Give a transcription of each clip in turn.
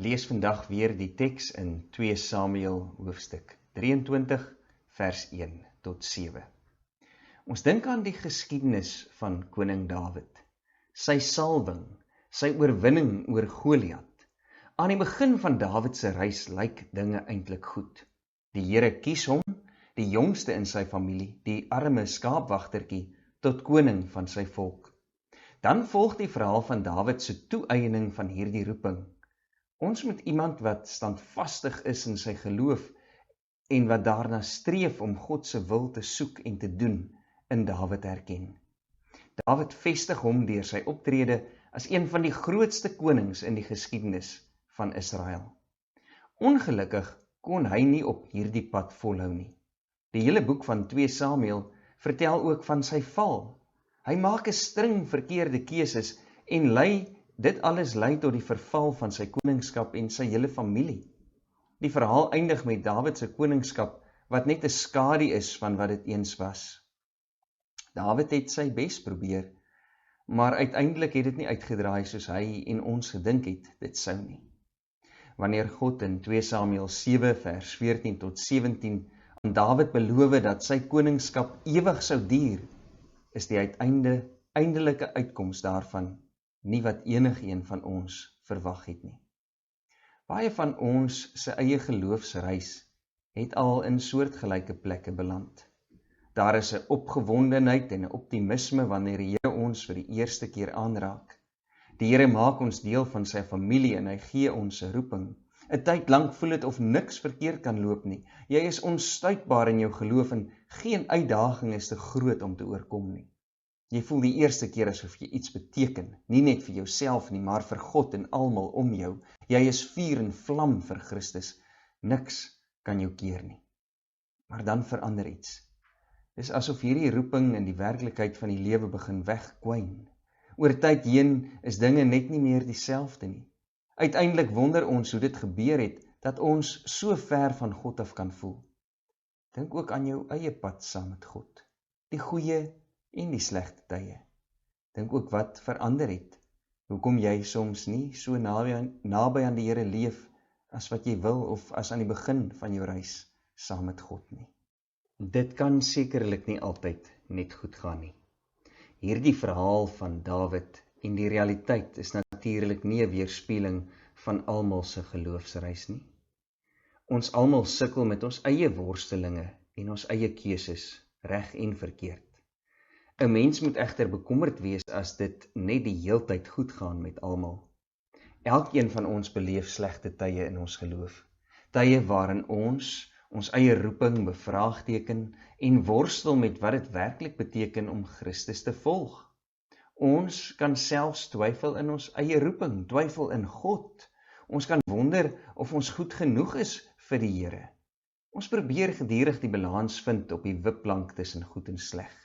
Lees vandag weer die teks in 2 Samuel hoofstuk 23 vers 1 tot 7. Ons dink aan die geskiedenis van koning Dawid, sy salwing, sy oorwinning oor Goliat. Aan die begin van Dawid se reis lyk dinge eintlik goed. Die Here kies hom, die jongste in sy familie, die arme skaapwagtertjie, tot koning van sy volk. Dan volg die verhaal van Dawid se toeëiening van hierdie roeping. Ons moet iemand wat standvastig is in sy geloof en wat daarna streef om God se wil te soek en te doen, in Dawid herken. Dawid vestig hom deur sy optrede as een van die grootste konings in die geskiedenis van Israel. Ongelukkig kon hy nie op hierdie pad volhou nie. Die hele boek van 2 Samuel vertel ook van sy val. Hy maak 'n string verkeerde keuses en dit alles lei tot die verval van sy koningskap en sy hele familie. Die verhaal eindig met Dawid se koningskap wat net 'n skadu is van wat dit eens was. Dawid het sy bes probeer, maar uiteindelik het dit nie uitgedraai soos hy en ons gedink het dit sou nie. Wanneer God in 2 Samuel 7 vers 14 tot 17 aan Dawid beloof dat sy koningskap ewig sou duur, is die eindelike uitkoms daarvan nie wat enigeen van ons verwag het nie. Baie van ons se eie geloofsreis het al in soortgelyke plekke beland. Daar is 'n opgewondenheid en 'n optimisme wanneer die Here ons vir die eerste keer aanraak. Die Here maak ons deel van sy familie en hy gee ons 'n roeping. 'n Tyd lank voel dit of niks verkeerd kan loop nie. Jy is onstuitbaar in jou geloof en geen uitdaging is te groot om te oorkom nie. Jy voel die eerste keer asof jy iets beteken, nie net vir jouself nie, maar vir God en almal om jou. Jy is vuur en vlam vir Christus. Niks kan jou keer nie. Maar dan verander iets. Dis asof hierdie roeping in die werklikheid van die lewe begin wegkwyn. Oor tyd heen is dinge net nie meer dieselfde nie. Uiteindelik wonder ons hoe dit gebeur het, dat ons so ver van God af kan voel. Dink ook aan jou eie pad saam met God. Die goeie en die slegte tye. Dink ook wat verander het. Hoekom jy soms nie so naby aan die Here leef as wat jy wil of as aan die begin van jou reis saam met God nie. Dit kan sekerlik nie altyd net goed gaan nie. Hierdie verhaal van Dawid en die realiteit is natuurlik nie 'n weerspieëling van almal se geloofsreis nie. Ons almal sukkel met ons eie worstelinge en ons eie keuses, reg en verkeerd. 'n Mens moet egter bekommerd wees as dit net die heeltyd goed gaan met almal. Elkeen van ons beleef slegte tye in ons geloof. Tye waarin ons eie roeping bevraagteken en worstel met wat dit werklik beteken om Christus te volg. Ons kan selfs twyfel in ons eie roeping, twyfel in God. Ons kan wonder of ons goed genoeg is vir die Here. Ons probeer gedurig die balans vind op die wipplank tussen goed en sleg.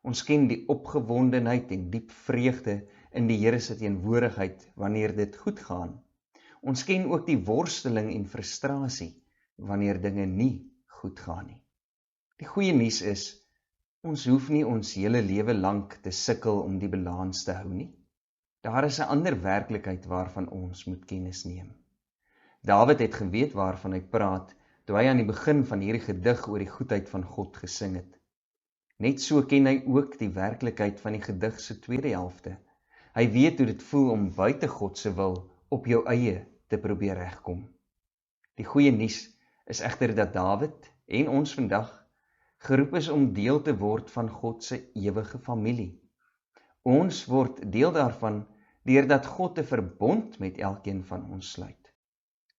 Ons ken die opgewondenheid en diep vreugde in die Here se teenwoordigheid wanneer dit goed gaan. Ons ken ook die worsteling en frustrasie wanneer dinge nie goed gaan nie. Die goeie nuus is, ons hoef nie ons hele lewe lank te sukkel om die balans te hou nie. Daar is 'n ander werklikheid waarvan ons moet kennis neem. Dawid het geweet waarvan hy praat, toe hy aan die begin van hierdie gedig oor die goedheid van God gesing het. Net so ken hy ook die werklikheid van die gedig se tweede helfte. Hy weet hoe dit voel om buite God se wil op jou eie te probeer regkom. Die goeie nuus is egter dat Dawid en ons vandag geroep is om deel te word van God se ewige familie. Ons word deel daarvan deurdat God 'n verbond met elkeen van ons sluit.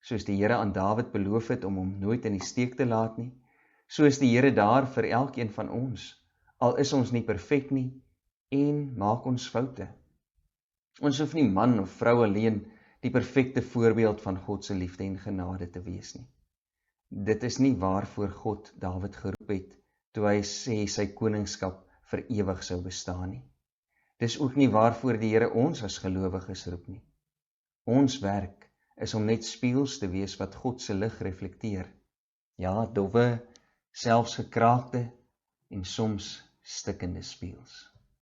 Soos die Here aan Dawid beloof het om hom nooit in die steek te laat nie, so is die Here daar vir elkeen van ons, al is ons nie perfek nie en maak ons foute. Ons hoef nie man of vrou alleen die perfekte voorbeeld van God se liefde en genade te wees nie. Dit is nie waarvoor God Dawid geroep het, toe hy sê sy koningskap vir ewig sou bestaan nie. Dis ook nie waarvoor die Here ons as gelowiges roep nie. Ons werk is om net spieëls te wees wat God se lig reflekteer. Ja, dowwe, selfs gekraakte en soms stikkende spieëls.